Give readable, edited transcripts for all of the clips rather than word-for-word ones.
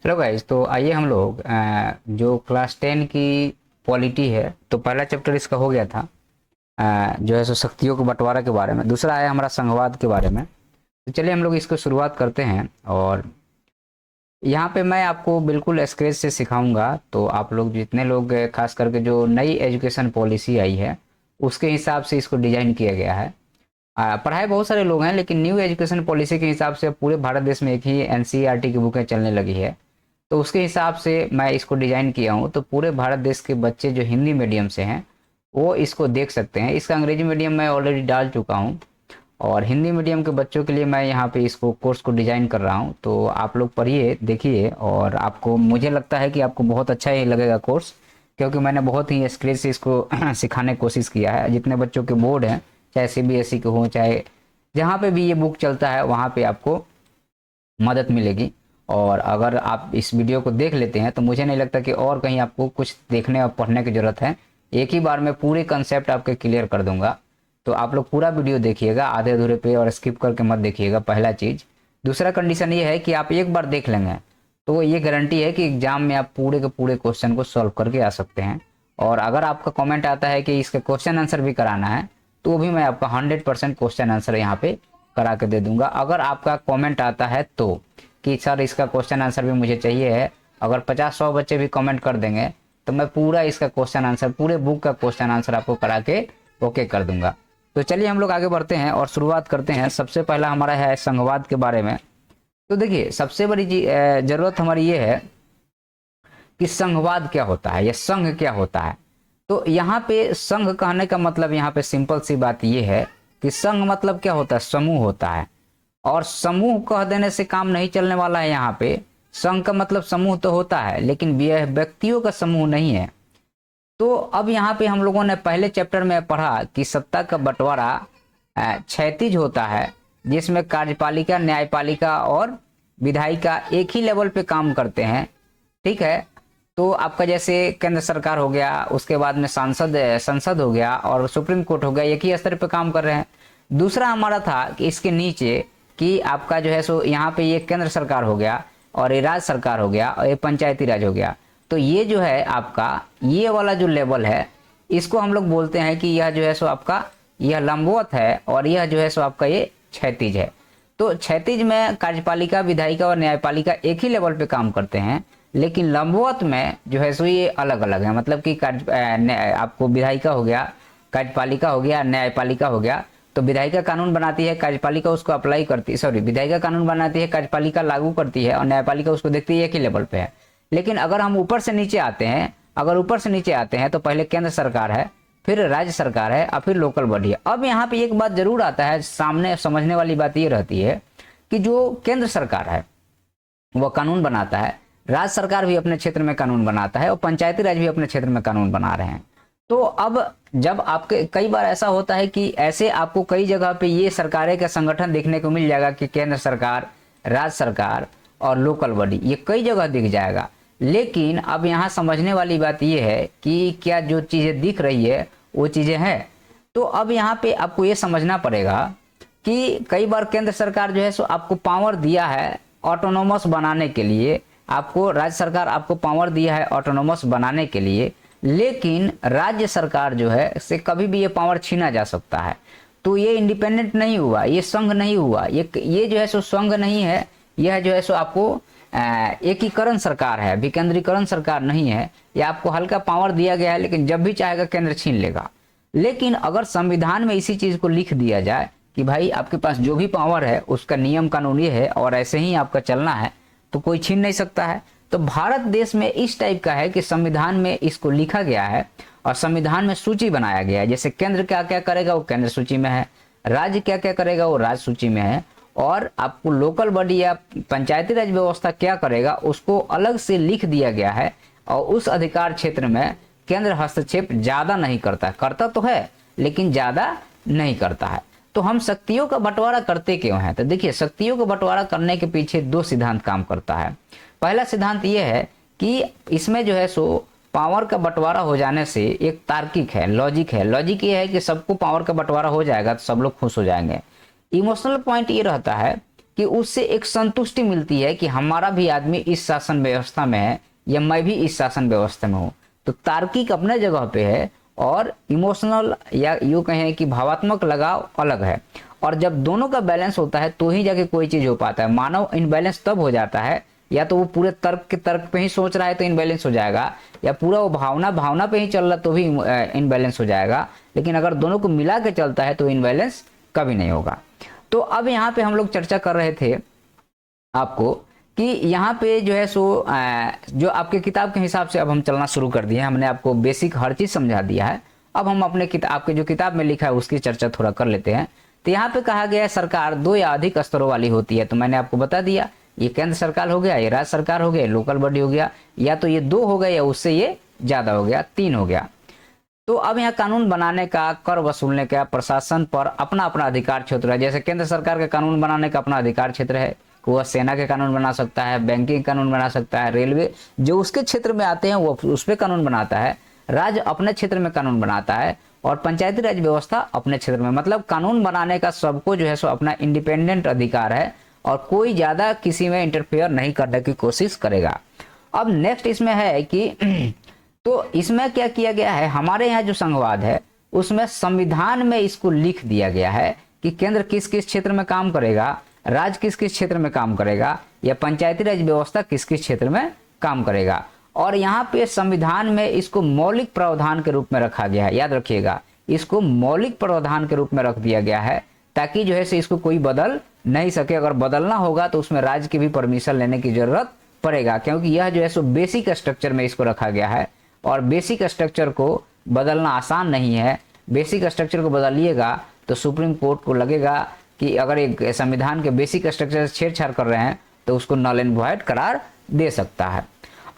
चलो गाइस, तो आइए हम लोग जो क्लास 10 की पॉलिटी है, तो पहला चैप्टर इसका हो गया था। जो है सो शक्तियों के बंटवारा के बारे में। दूसरा है हमारा संघवाद के बारे में। तो चलिए हम लोग इसको शुरुआत करते हैं। और यहाँ पे मैं आपको बिल्कुल स्क्रेच से सिखाऊंगा, तो आप लोग जितने लोग खास करके जो नई एजुकेशन पॉलिसी आई है उसके हिसाब से इसको डिजाइन किया गया है। पढ़ाए बहुत सारे लोग हैं, लेकिन न्यू एजुकेशन पॉलिसी के हिसाब से पूरे भारत देश में एक ही एनसीईआरटी की बुकें चलने लगी है। तो उसके हिसाब से मैं इसको डिजाइन किया हूँ, तो पूरे भारत देश के बच्चे जो हिंदी मीडियम से हैं वो इसको देख सकते हैं। इसका अंग्रेजी मीडियम मैं ऑलरेडी डाल चुका हूँ, और हिंदी मीडियम के बच्चों के लिए मैं यहाँ पे इसको कोर्स को डिजाइन कर रहा हूँ। तो आप लोग पढ़िए, देखिए, और आपको, मुझे लगता है कि आपको बहुत अच्छा ही लगेगा कोर्स, क्योंकि मैंने बहुत ही स्क्रेच से इसको सिखाने की कोशिश किया है। जितने बच्चों के बोर्ड हैं, चाहे सीबीएसई के हों, चाहे जहाँ पे भी ये बुक चलता है वहाँ पे आपको मदद मिलेगी। और अगर आप इस वीडियो को देख लेते हैं तो मुझे नहीं लगता कि और कहीं आपको कुछ देखने और पढ़ने की ज़रूरत है। एक ही बार में पूरे कंसेप्ट आपके क्लियर कर दूंगा। तो आप लोग पूरा वीडियो देखिएगा, आधे अधूरे पे और स्किप करके मत देखिएगा, पहला चीज़। दूसरा कंडीशन ये है कि आप एक बार देख लेंगे तो ये गारंटी है कि एग्जाम में आप पूरे के पूरे क्वेश्चन को सॉल्व करके आ सकते हैं। और अगर आपका कमेंट आता है कि इसका क्वेश्चन आंसर भी कराना है, तो भी मैं आपका 100% क्वेश्चन आंसर यहाँ पे करा के दे दूंगा। अगर आपका कमेंट आता है तो कि सर इसका क्वेश्चन आंसर भी मुझे चाहिए है, अगर 50-100 बच्चे भी कमेंट कर देंगे तो मैं पूरा इसका क्वेश्चन आंसर, पूरे बुक का क्वेश्चन आंसर आपको करा के ओके कर दूंगा। तो चलिए हम लोग आगे बढ़ते हैं और शुरुआत करते हैं। सबसे पहला हमारा है संघवाद के बारे में। तो देखिए, सबसे बड़ी जरूरत हमारी ये है कि संघवाद क्या होता है या संघ क्या होता है। तो यहाँ पे संघ कहने का मतलब, यहाँ पे सिंपल सी बात ये है कि संघ मतलब क्या होता है, समूह होता है। और समूह कह देने से काम नहीं चलने वाला है। यहाँ पे संघ का मतलब समूह तो होता है, लेकिन यह व्यक्तियों का समूह नहीं है। तो अब यहाँ पे हम लोगों ने पहले चैप्टर में पढ़ा कि सत्ता का बंटवारा क्षैतिज होता है, जिसमें कार्यपालिका, न्यायपालिका और विधायिका एक ही लेवल पे काम करते हैं। ठीक है। तो आपका जैसे केंद्र सरकार हो गया, उसके बाद में संसद हो गया और सुप्रीम कोर्ट हो गया, एक ही स्तर पे काम कर रहे हैं। दूसरा हमारा था कि इसके नीचे कि आपका जो है सो यहाँ पे ये केंद्र सरकार हो गया और ये राज्य सरकार हो गया और ये पंचायती राज हो गया। तो ये जो है आपका ये वाला जो लेवल है, इसको हम लोग बोलते हैं कि यह जो है सो आपका यह लंबवत है और यह जो है सो आपका ये क्षैतिज है। तो क्षैतिज में कार्यपालिका, विधायिका और न्यायपालिका एक ही लेवल पे काम करते हैं, लेकिन लंबवत में जो है सो ये अलग अलग है। मतलब कि आपको विधायिका हो गया, कार्यपालिका हो गया, न्यायपालिका हो गया। तो विधायिका कानून बनाती है, कार्यपालिका उसको अप्लाई करती है, सॉरी, विधायिका कानून बनाती है, कार्यपालिका लागू करती है और न्यायपालिका उसको देखती है, एक ही लेवल पे है। लेकिन अगर हम ऊपर से नीचे आते हैं, तो पहले केंद्र सरकार है, फिर राज्य सरकार है और फिर लोकल बॉडी है। अब यहाँ पे एक बात जरूर आता है सामने, समझने वाली बात ये रहती है कि जो केंद्र सरकार है वह कानून बनाता है, राज्य सरकार भी अपने क्षेत्र में कानून बनाता है और पंचायती राज भी अपने क्षेत्र में कानून बना रहे हैं। तो अब जब आपके कई बार ऐसा होता है कि ऐसे आपको कई जगह पे ये सरकारें का संगठन देखने को मिल जाएगा कि केंद्र सरकार, राज्य सरकार और लोकल बॉडी, ये कई जगह दिख जाएगा। लेकिन अब यहाँ समझने वाली बात ये है कि क्या जो चीजें दिख रही है वो चीजें हैं। तो अब यहाँ पे आपको ये समझना पड़ेगा कि कई बार केंद्र सरकार जो है सो आपको पावर दिया है ऑटोनोमस बनाने के लिए, आपको राज्य सरकार आपको पावर दिया है ऑटोनोमस बनाने के लिए, लेकिन राज्य सरकार जो है से कभी भी ये पावर छीना जा सकता है। तो ये इंडिपेंडेंट नहीं हुआ, ये संघ नहीं हुआ, ये जो है सो संघ नहीं है, यह जो है सो आपको एकीकरण सरकार है, विकेंद्रीकरण सरकार नहीं है। या आपको हल्का पावर दिया गया है, लेकिन जब भी चाहेगा केंद्र छीन लेगा। लेकिन अगर संविधान में इसी चीज को लिख दिया जाए कि भाई आपके पास जो भी पावर है उसका नियम कानून ये है और ऐसे ही आपका चलना है, तो कोई छीन नहीं सकता है। तो भारत देश में इस टाइप का है कि संविधान में इसको लिखा गया है और संविधान में सूची बनाया गया है। जैसे केंद्र क्या क्या करेगा वो केंद्र सूची में है, राज्य क्या क्या करेगा वो राज्य सूची में है, और आपको लोकल बॉडी या पंचायती राज व्यवस्था क्या करेगा उसको अलग से लिख दिया गया है। और उस अधिकार क्षेत्र में केंद्र हस्तक्षेप ज्यादा नहीं करता, करता तो है लेकिन ज्यादा नहीं करता है। तो हम शक्तियों का बंटवारा करते क्यों हैं? तो देखिए, शक्तियों का बंटवारा करने के पीछे दो सिद्धांत काम करता है। पहला सिद्धांत यह है कि इसमें जो है सो पावर का बंटवारा हो जाने से एक तार्किक है, लॉजिक है। लॉजिक ये है कि सबको पावर का बंटवारा हो जाएगा तो सब लोग खुश हो जाएंगे। इमोशनल पॉइंट ये रहता है कि उससे एक संतुष्टि मिलती है कि हमारा भी आदमी इस शासन व्यवस्था में है या मैं भी इस शासन व्यवस्था में हूँ। तो तार्किक अपने जगह पे है और इमोशनल या यूँ कहें कि भावात्मक लगाव अलग है। और जब दोनों का बैलेंस होता है तो ही जाके कोई चीज हो पाता है। मानव इनबैलेंस तब हो जाता है, या तो वो पूरे तर्क पे ही सोच रहा है तो इनबैलेंस हो जाएगा, या पूरा वो भावना पे ही चल रहा तो भी इनबैलेंस हो जाएगा। लेकिन अगर दोनों को मिला के चलता है तो इनबैलेंस कभी नहीं होगा। तो अब यहाँ पे हम लोग चर्चा कर रहे थे आपको कि यहाँ पे जो है सो जो आपके किताब के हिसाब से अब हम चलना शुरू कर दिए हैं। हमने आपको बेसिक हर चीज समझा दिया है। अब हम अपने आपके जो किताब में लिखा है उसकी चर्चा थोड़ा कर लेते हैं। तो यहाँ पे कहा गया है सरकार 2 या अधिक स्तरों वाली होती है। तो मैंने आपको बता दिया, ये केंद्र सरकार हो गया, ये राज्य सरकार हो गया, लोकल बॉडी हो गया, या तो ये 2 हो गया या उससे ये ज्यादा हो गया, 3 हो गया। तो अब यहाँ कानून बनाने का, कर वसूलने का, प्रशासन पर अपना अपना अधिकार क्षेत्र है। जैसे केंद्र सरकार का कानून बनाने का अपना अधिकार क्षेत्र है, वह सेना के कानून बना सकता है, बैंकिंग कानून बना सकता है, रेलवे जो उसके क्षेत्र में आते हैं वो उस पर कानून बनाता है, राज्य अपने क्षेत्र में कानून बनाता है, और पंचायती राज व्यवस्था अपने क्षेत्र में। मतलब कानून बनाने का सबको जो है सो अपना इंडिपेंडेंट अधिकार है और कोई ज्यादा किसी में इंटरफेयर नहीं करने की कोशिश करेगा। अब नेक्स्ट इसमें है कि तो इसमें क्या किया गया है, हमारे यहाँ जो संघवाद है उसमें संविधान में इसको लिख दिया गया है कि केंद्र किस किस क्षेत्र में काम करेगा, राज्य किस किस क्षेत्र में काम करेगा, या पंचायती राज व्यवस्था किस किस क्षेत्र में काम करेगा। और यहाँ पे संविधान में इसको मौलिक प्रावधान के रूप में रखा गया है। याद रखिएगा, इसको मौलिक प्रावधान के रूप में रख दिया गया है ताकि जो है से इसको कोई बदल नहीं सके। अगर बदलना होगा तो उसमें राज्य की भी परमिशन लेने की जरूरत पड़ेगा, क्योंकि यह जो है सो बेसिक स्ट्रक्चर में इसको रखा गया है और बेसिक स्ट्रक्चर को बदलना आसान नहीं है। बेसिक स्ट्रक्चर को बदलिएगा तो सुप्रीम कोर्ट को लगेगा कि अगर एक संविधान के बेसिक स्ट्रक्चर से छेड़छाड़ कर रहे हैं तो उसको नल एंड वॉइड करार दे सकता है।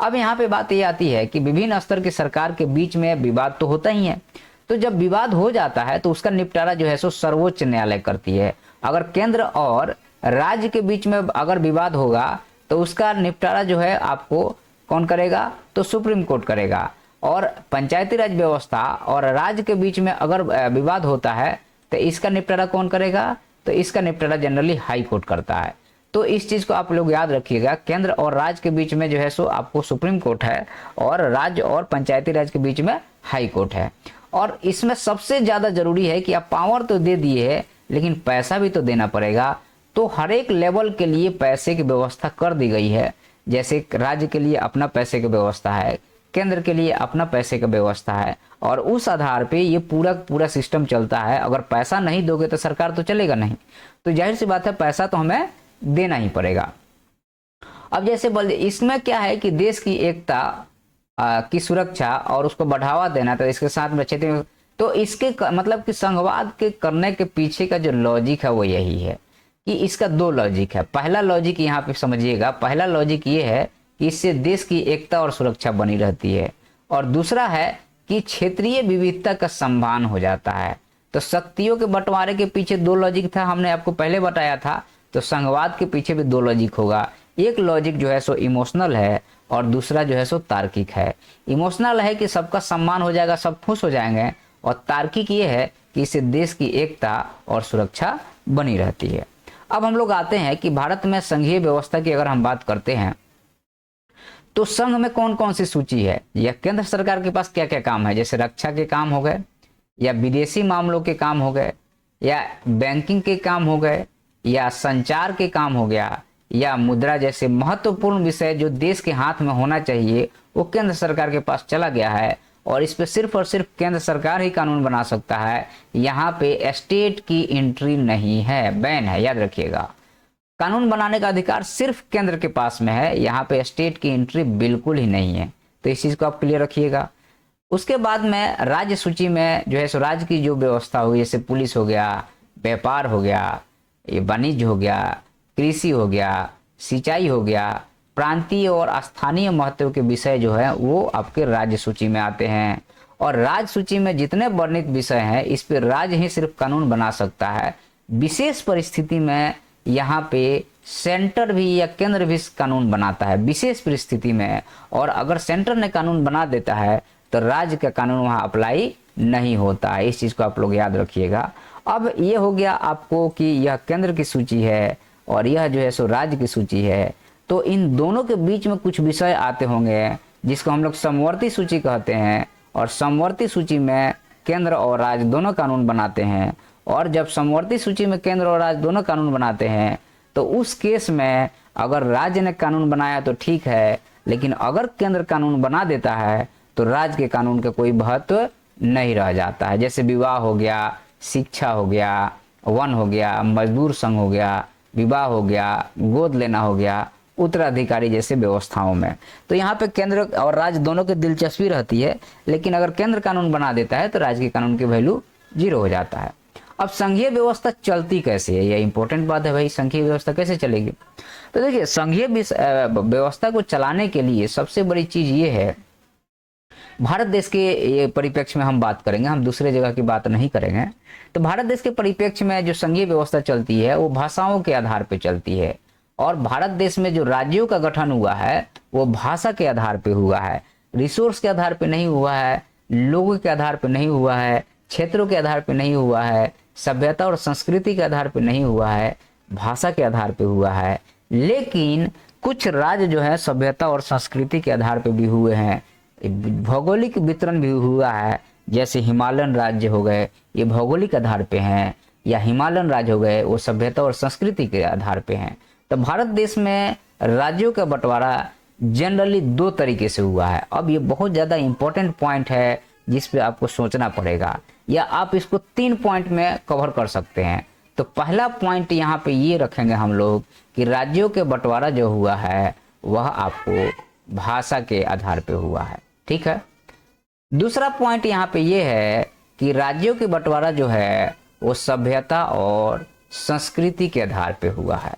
अब यहाँ पे बात ये आती है कि विभिन्न स्तर की सरकार के बीच में विवाद तो होता ही है। तो जब विवाद हो जाता है तो उसका निपटारा जो है सो सर्वोच्च न्यायालय करती है। अगर केंद्र और राज्य के बीच में अगर विवाद होगा तो उसका निपटारा जो है आपको कौन करेगा, तो सुप्रीम कोर्ट करेगा। और पंचायती राज व्यवस्था और राज्य के बीच में अगर विवाद होता है तो इसका निपटारा कौन करेगा, तो इसका निपटारा जनरली हाई कोर्ट करता है। तो इस चीज को आप लोग याद रखिएगा, केंद्र और राज्य के बीच में जो है सो आपको सुप्रीम कोर्ट है और राज्य और पंचायती राज के बीच में हाई कोर्ट है। और इसमें सबसे ज्यादा जरूरी है कि आप पावर तो दे दिए है लेकिन पैसा भी तो देना पड़ेगा। तो हर एक लेवल के लिए पैसे की व्यवस्था कर दी गई है। जैसे राज्य के लिए अपना पैसे की व्यवस्था है, केंद्र के लिए अपना पैसे की व्यवस्था है, और उस आधार पे ये पूरा सिस्टम चलता है। अगर पैसा नहीं दोगे तो सरकार तो चलेगा नहीं। तो जाहिर सी बात है पैसा तो हमें देना ही पड़ेगा। अब जैसे बोल इसमें क्या है कि देश की एकता की सुरक्षा और उसको बढ़ावा देना, तो इसके साथ में क्षेत्र, तो इसके मतलब कि संघवाद के करने के पीछे का जो लॉजिक है वो यही है कि इसका 2 लॉजिक है। पहला लॉजिक यहाँ पे समझिएगा, पहला लॉजिक ये है कि इससे देश की एकता और सुरक्षा बनी रहती है, और दूसरा है कि क्षेत्रीय विविधता का सम्मान हो जाता है। तो शक्तियों के बंटवारे के पीछे 2 लॉजिक था, हमने आपको पहले बताया था। तो संघवाद के पीछे भी 2 लॉजिक होगा। एक लॉजिक जो है सो इमोशनल है और दूसरा जो है सो तार्किक है। इमोशनल है कि सबका सम्मान हो जाएगा, सब खुश हो जाएंगे, और तार्किक ये है कि इससे देश की एकता और सुरक्षा बनी रहती है। अब हम लोग आते हैं कि भारत में संघीय व्यवस्था की अगर हम बात करते हैं तो संघ में कौन कौन सी सूची है, या केंद्र सरकार के पास क्या क्या काम है। जैसे रक्षा के काम हो गए, या विदेशी मामलों के काम हो गए, या बैंकिंग के काम हो गए, या संचार के काम हो गया, या मुद्रा जैसे महत्वपूर्ण विषय जो देश के हाथ में होना चाहिए वो केंद्र सरकार के पास चला गया है, और इस पे सिर्फ और सिर्फ केंद्र सरकार ही कानून बना सकता है। यहाँ पे स्टेट की एंट्री नहीं है, बैन है, याद रखिएगा। कानून बनाने का अधिकार सिर्फ केंद्र के पास में है, यहाँ पे स्टेट की एंट्री बिल्कुल ही नहीं है। तो इस चीज को आप क्लियर रखिएगा। उसके बाद में राज्य सूची में जो है सो राज्य की जो व्यवस्था हुई, जैसे पुलिस हो गया, व्यापार हो गया, ये वाणिज्य हो गया, कृषि हो गया, सिंचाई हो गया, प्रांतीय और स्थानीय महत्व के विषय जो है वो आपके राज्य सूची में आते हैं। और राज्य सूची में जितने वर्णित विषय हैं इस पे राज्य ही सिर्फ कानून बना सकता है। विशेष परिस्थिति में यहाँ पे सेंटर भी या केंद्र भी कानून बनाता है विशेष परिस्थिति में, और अगर सेंटर ने कानून बना देता है तो राज्य का कानून वहाँ अप्लाई नहीं होता है। इस चीज को आप लोग याद रखिएगा। अब ये हो गया आपको कि यह केंद्र की सूची है और यह जो है सो राज्य की सूची है, तो इन दोनों के बीच में कुछ विषय आते होंगे जिसको हम लोग समवर्ती सूची कहते हैं। और समवर्ती सूची में केंद्र और राज्य दोनों कानून बनाते हैं। और जब समवर्ती सूची में केंद्र और राज्य दोनों कानून बनाते हैं तो उस केस में अगर राज्य ने कानून बनाया तो ठीक है, लेकिन अगर केंद्र कानून बना देता है तो राज्य के कानून का कोई महत्व नहीं रह जाता है। जैसे विवाह हो गया, शिक्षा हो गया, वन हो गया, मजदूर संघ हो गया, विवाह हो गया, गोद लेना हो गया, उत्तराधिकारी जैसे व्यवस्थाओं में। तो यहाँ पे केंद्र और राज्य दोनों की दिलचस्पी रहती है, लेकिन अगर केंद्र कानून बना देता है तो राज्य के कानून की वैल्यू 0 हो जाता है। अब संघीय व्यवस्था चलती कैसे है, यह इंपॉर्टेंट बात है भाई। संघीय व्यवस्था कैसे चलेगी? तो देखिए, संघीय व्यवस्था को चलाने के लिए सबसे बड़ी चीज ये है, भारत देश के परिप्रेक्ष्य में हम बात करेंगे, हम दूसरे जगह की बात नहीं करेंगे। तो भारत देश के परिप्रेक्ष्य में जो संघीय व्यवस्था चलती है वो भाषाओं के आधार पर चलती है। और भारत देश में जो राज्यों का गठन हुआ है वो भाषा के आधार पर हुआ है, रिसोर्स के आधार पर नहीं हुआ है, लोगों के आधार पर नहीं हुआ है, क्षेत्रों के आधार पर नहीं हुआ है, सभ्यता और संस्कृति के आधार पर नहीं हुआ है, भाषा के आधार पर हुआ है। लेकिन कुछ राज्य जो है सभ्यता और संस्कृति के आधार पर भी हुए हैं, भौगोलिक वितरण भी हुआ है। जैसे हिमालयन राज्य हो गए, ये भौगोलिक आधार पे हैं, या हिमालयन राज्य हो गए वो सभ्यता और संस्कृति के आधार पे हैं। तो भारत देश में राज्यों का बंटवारा जनरली 2 तरीके से हुआ है। अब ये बहुत ज़्यादा इंपॉर्टेंट पॉइंट है जिस पे आपको सोचना पड़ेगा, या आप इसको 3 पॉइंट में कवर कर सकते हैं। तो पहला पॉइंट यहाँ पे ये रखेंगे हम लोग कि राज्यों के बंटवारा जो हुआ है वह आपको भाषा के आधार पे हुआ है, ठीक है। दूसरा पॉइंट यहाँ पे ये है कि राज्यों के बंटवारा जो है वो सभ्यता और संस्कृति के आधार पे हुआ है।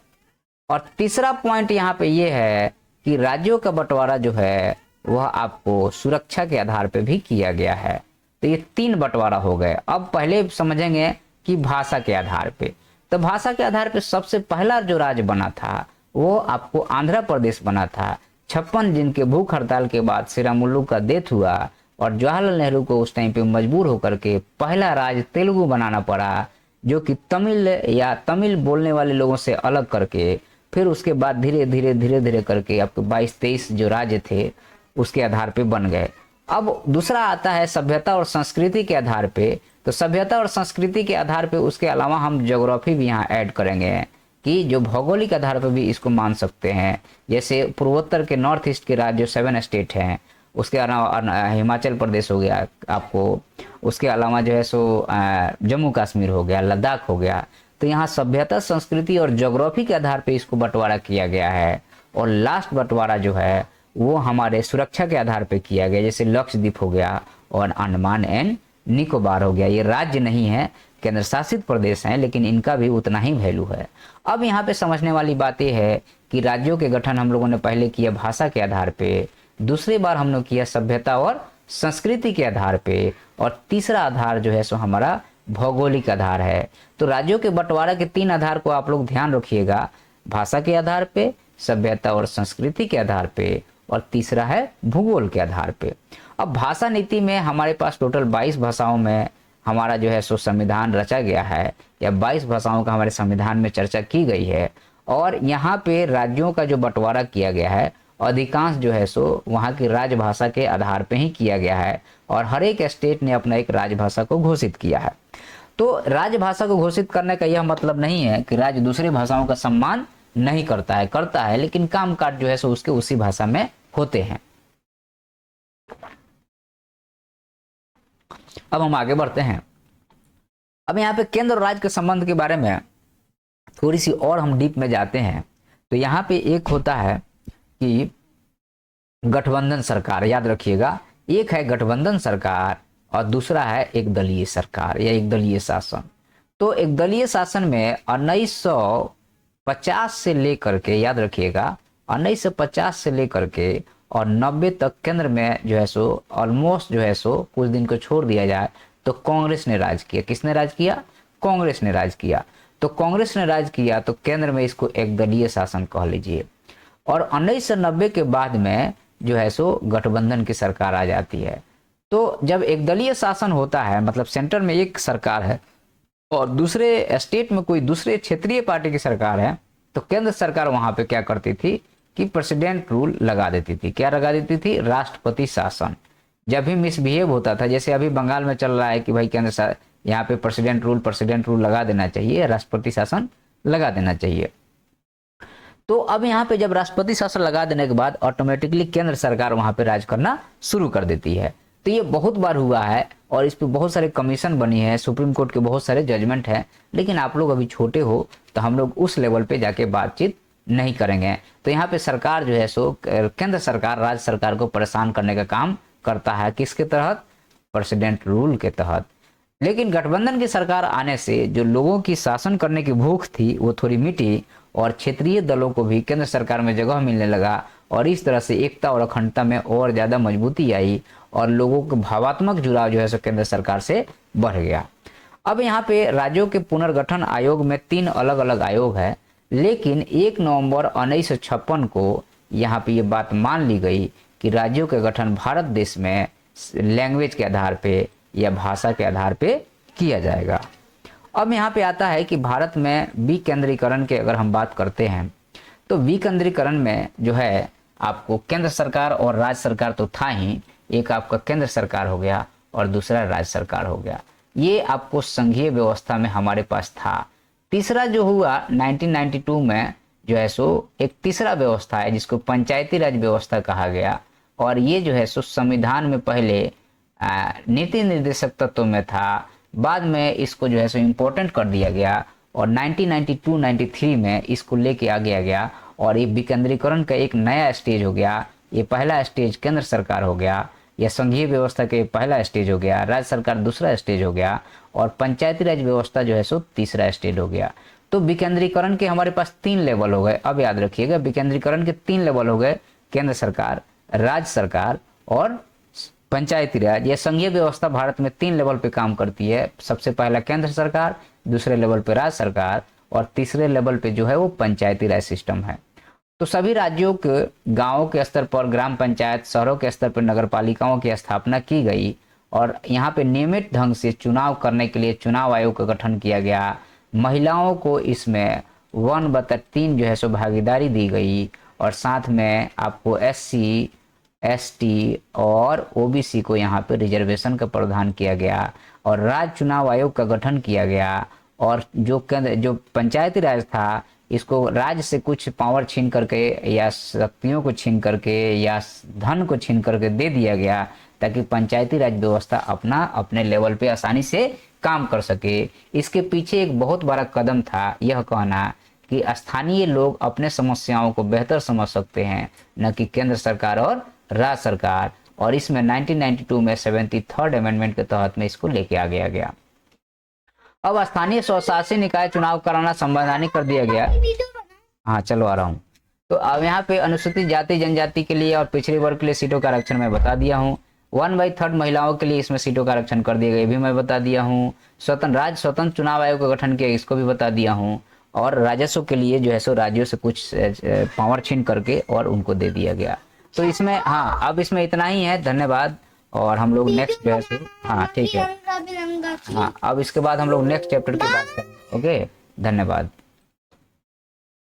और तीसरा पॉइंट यहाँ पे ये है कि राज्यों का बंटवारा जो है वह आपको सुरक्षा के आधार पे भी किया गया है। तो ये 3 बंटवारा हो गए। अब पहले समझेंगे कि भाषा के आधार पे। तो भाषा के आधार पे सबसे पहला जो राज्य बना था वो आपको आंध्र प्रदेश बना था। 56 दिन के भूख हड़ताल के बाद श्रीरामुलु का डेथ हुआ और जवाहरलाल नेहरू को उस टाइम पे मजबूर होकर के पहला राज्य तेलुगु बनाना पड़ा, जो कि तमिल बोलने वाले लोगों से अलग करके फिर उसके बाद धीरे धीरे करके आपके 22-23 जो राज्य थे उसके आधार पे बन गए। अब दूसरा आता है सभ्यता और संस्कृति के आधार पे। तो सभ्यता और संस्कृति के आधार पे उसके अलावा हम ज्योग्राफी भी यहाँ ऐड करेंगे कि जो भौगोलिक आधार पर भी इसको मान सकते हैं। जैसे पूर्वोत्तर के नॉर्थ ईस्ट के राज्य जो 7 स्टेट हैं, उसके अलावा हिमाचल प्रदेश हो गया आपको, उसके अलावा जो है सो जम्मू कश्मीर हो गया, लद्दाख हो गया। तो यहाँ सभ्यता, संस्कृति और ज्योग्राफी के आधार पे इसको बंटवारा किया गया है। और लास्ट बंटवारा जो है वो हमारे सुरक्षा के आधार पे किया गया, जैसे लक्षद्वीप हो गया और अंडमान एंड निकोबार हो गया। ये राज्य नहीं है, केंद्र शासित प्रदेश हैं, लेकिन इनका भी उतना ही वैल्यू है। अब यहाँ पे समझने वाली बात यह है कि राज्यों के गठन हम लोगों ने पहले किया भाषा के आधार पे, दूसरी बार हम लोग किया सभ्यता और संस्कृति के आधार पे, और तीसरा आधार जो है सो हमारा भौगोलिक आधार है। तो राज्यों के बंटवारा के 3 आधार को आप लोग ध्यान रखिएगा, भाषा के आधार पे, सभ्यता और संस्कृति के आधार पे, और तीसरा है भूगोल के आधार पे। अब भाषा नीति में हमारे पास टोटल 22 भाषाओं में हमारा जो है सो संविधान रचा गया है, या 22 भाषाओं का हमारे संविधान में चर्चा की गई है। और यहाँ पे राज्यों का जो बंटवारा किया गया है अधिकांश जो है सो वहाँ की राजभाषा के आधार पे ही किया गया है, और हर एक स्टेट ने अपना एक राजभाषा को घोषित किया है। तो राजभाषा को घोषित करने का यह मतलब नहीं है कि राज्य दूसरी भाषाओं का सम्मान नहीं करता है, लेकिन कामकाज जो है सो उसके उसी भाषा में होते हैं। अब हम आगे बढ़ते हैं। अब यहाँ पे केंद्र और राज्य के संबंध के बारे में थोड़ी सी और हम डीप में जाते हैं। तो यहाँ पे एक होता है कि गठबंधन सरकार, याद रखिएगा, एक है गठबंधन सरकार और दूसरा है एक दलीय सरकार या एक दलीय शासन। तो एक दलीय शासन में 1950 से लेकर के, याद रखिएगा, 1950 से लेकर के और 90 तक केंद्र में जो है सो ऑलमोस्ट जो है सो कुछ दिन को छोड़ दिया जाए तो कांग्रेस ने राज किया। किसने राज किया? कांग्रेस ने राज किया। तो कांग्रेस ने राज किया तो केंद्र में इसको एक दलीय शासन कह लीजिए। और 1990 के बाद में जो है सो गठबंधन की सरकार आ जाती है। तो जब एक दलीय शासन होता है, मतलब सेंटर में एक सरकार है और दूसरे स्टेट में कोई दूसरे क्षेत्रीय पार्टी की सरकार है, तो केंद्र सरकार वहां पे क्या करती थी कि प्रेसिडेंट रूल लगा देती थी। क्या लगा देती थी? राष्ट्रपति शासन। जब भी मिसबिहेव होता था, जैसे अभी बंगाल में चल रहा है कि भाई केंद्र यहाँ पे प्रेसिडेंट रूल लगा देना चाहिए, राष्ट्रपति शासन लगा देना चाहिए। तो अब यहाँ पे जब राष्ट्रपति शासन लगा देने के बाद ऑटोमेटिकली केंद्र सरकार वहां पे राज करना शुरू कर देती है। तो ये बहुत बार हुआ है और इस पे बहुत सारे कमीशन बनी है, सुप्रीम कोर्ट के बहुत सारे जजमेंट है, लेकिन आप लोग अभी छोटे हो तो हम लोग उस लेवल पे जाके बातचीत नहीं करेंगे। तो यहाँ पे सरकार जो है सो केंद्र सरकार राज्य सरकार को परेशान करने का काम करता है। किसके तहत? प्रेसिडेंट रूल के तहत। लेकिन गठबंधन की सरकार आने से जो लोगों की शासन करने की भूख थी वो थोड़ी मिटी और क्षेत्रीय दलों को भी केंद्र सरकार में जगह मिलने लगा और इस तरह से एकता और अखंडता में और ज्यादा मजबूती आई और लोगों का भावात्मक जुड़ाव जो है सो केंद्र सरकार से बढ़ गया। अब यहाँ पे राज्यों के पुनर्गठन आयोग में 3 अलग अलग आयोग है, लेकिन 1 नवंबर 1956 को यहाँ पे ये बात मान ली गई कि राज्यों के गठन भारत देश में लैंग्वेज के आधार पे या भाषा के आधार पे किया जाएगा। अब यहाँ पे आता है कि भारत में विकेंद्रीकरण के अगर हम बात करते हैं तो विकेंद्रीकरण में जो है आपको केंद्र सरकार और राज्य सरकार तो था ही, एक आपका केंद्र सरकार हो गया और दूसरा राज्य सरकार हो गया। ये आपको संघीय व्यवस्था में हमारे पास था। तीसरा जो हुआ 1992 में जो है सो एक तीसरा व्यवस्था है जिसको पंचायती राज व्यवस्था कहा गया और ये जो है सो संविधान में पहले नीति निर्देशक तत्व में था, बाद में इसको जो है सो इम्पोर्टेंट कर दिया गया और 1992-93 में इसको लेके आ गया और ये विकेंद्रीकरण का एक नया स्टेज हो गया। ये पहला स्टेज केंद्र सरकार हो गया, यह संघीय व्यवस्था के पहला स्टेज हो गया, राज्य सरकार दूसरा स्टेज हो गया और पंचायती राज व्यवस्था जो है सो तीसरा स्टेज हो गया। तो विकेंद्रीकरण के हमारे पास 3 लेवल हो गए। अब याद रखिएगा विकेंद्रीकरण के 3 लेवल हो गए, केंद्र सरकार, राज्य सरकार और पंचायती राज। यह संघीय व्यवस्था भारत में 3 लेवल पे काम करती है। सबसे पहला केंद्र सरकार, दूसरे लेवल पे राज्य सरकार और तीसरे लेवल पे जो है वो पंचायती राज सिस्टम है। तो सभी राज्यों के गांवों के स्तर पर ग्राम पंचायत, शहरों के स्तर पर नगर पालिकाओं की स्थापना की गई और यहाँ पे नियमित ढंग से चुनाव करने के लिए चुनाव आयोग का गठन किया गया। महिलाओं को इसमें 1/3 जो है सो भागीदारी दी गई और साथ में आपको SC, ST और OBC को यहाँ पे रिजर्वेशन का प्रावधान किया गया और राज्य चुनाव आयोग का गठन किया गया। और जो पंचायती राज था इसको राज्य से कुछ पावर छीन करके या शक्तियों को छीन करके या धन को छीन करके दे दिया गया ताकि पंचायती राज व्यवस्था अपने लेवल पे आसानी से काम कर सके। इसके पीछे एक बहुत बड़ा कदम था यह कहना कि स्थानीय लोग अपने समस्याओं को बेहतर समझ सकते हैं, न कि केंद्र सरकार और राज्य सरकार। और इसमें 1992 में 73rd अमेंडमेंट के तहत में इसको लेके आ गया। अब स्थानीय स्वशासी निकाय चुनाव कराना संवैधानिक कर दिया गया। हाँ चलो आ रहा हूँ। तो अब यहाँ पे अनुसूचित जाति जनजाति के लिए और पिछड़े वर्ग के लिए सीटों का आरक्षण मैं बता दिया हूँ। 1/3 महिलाओं के लिए इसमें सीटों का आरक्षण कर दिया गया, ये भी मैं बता दिया हूँ। स्वतंत्र चुनाव आयोग का गठन किया, इसको भी बता दिया हूँ। और राजस्व के लिए जो है सो राज्यों से कुछ पावर छीन करके और उनको दे दिया गया। तो इसमें हाँ अब इसमें इतना ही है। धन्यवाद। और हम लोग नेक्स्ट जो है हाँ ठीक है हाँ अब इसके बाद हम लोग नेक्स्ट चैप्टर की बात करेंगे। ओके धन्यवाद।